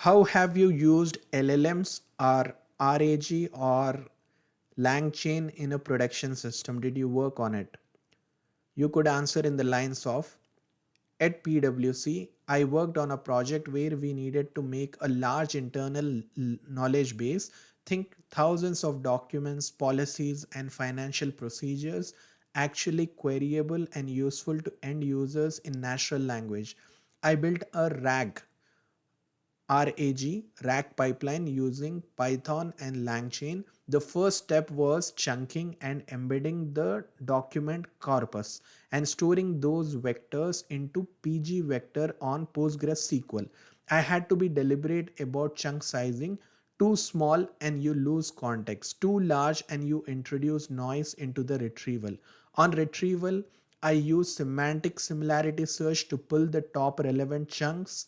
How have you used LLMs or RAG or LangChain in a production system? Did you work on it? You could answer in the lines of, at PwC, I worked on a project where we needed to make a large internal knowledge base, think thousands of documents, policies, and financial procedures, actually queryable and useful to end users in natural language. I built a RAG pipeline using Python and LangChain. The first step was chunking and embedding the document corpus and storing those vectors into PG vector on PostgreSQL. I had to be deliberate about chunk sizing. Too small and you lose context. Too large and you introduce noise into the retrieval. On retrieval, I use semantic similarity search to pull the top relevant chunks,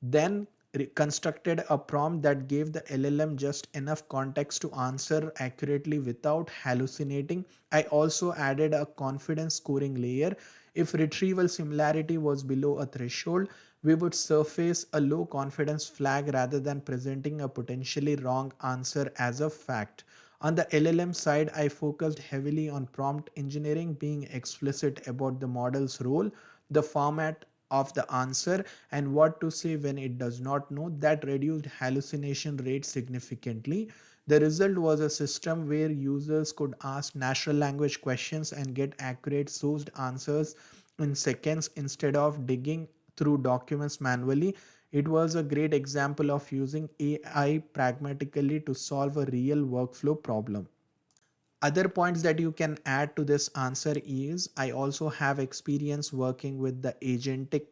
then constructed a prompt that gave the LLM just enough context to answer accurately without hallucinating. I also added a confidence scoring layer. If retrieval similarity was below a threshold, we would surface a low confidence flag rather than presenting a potentially wrong answer as a fact. On the LLM side, I focused heavily on prompt engineering, being explicit about the model's role, the format of the answer, and what to say when it does not know. That reduced hallucination rate significantly. The result was a system where users could ask natural language questions and get accurate sourced answers in seconds instead of digging through documents manually. It was a great example of using AI pragmatically to solve a real workflow problem. Other points that you can add to this answer is, I also have experience working with the agentic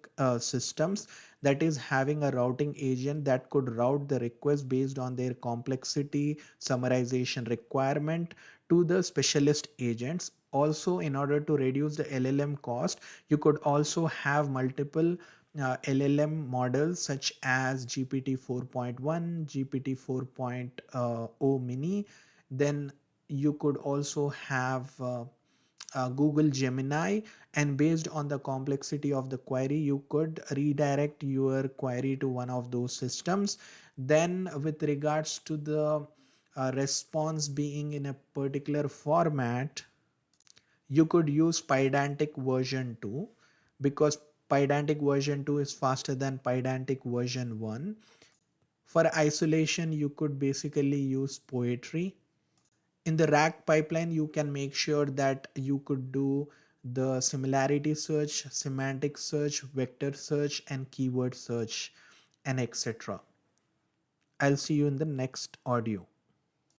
systems, that is having a routing agent that could route the request based on their complexity summarization requirement to the specialist agents. Also, in order to reduce the LLM cost, you could also have multiple LLM models such as GPT 4.1, GPT 4.0 mini. Then you could also have Google Gemini, and based on the complexity of the query, you could redirect your query to one of those systems. Then, with regards to the response being in a particular format, you could use Pydantic version 2, because Pydantic version 2 is faster than Pydantic version 1. For isolation, you could basically use Poetry. In the RAG pipeline, you can make sure that you could do the similarity search, semantic search, vector search, and keyword search, and etc. I'll see you in the next audio.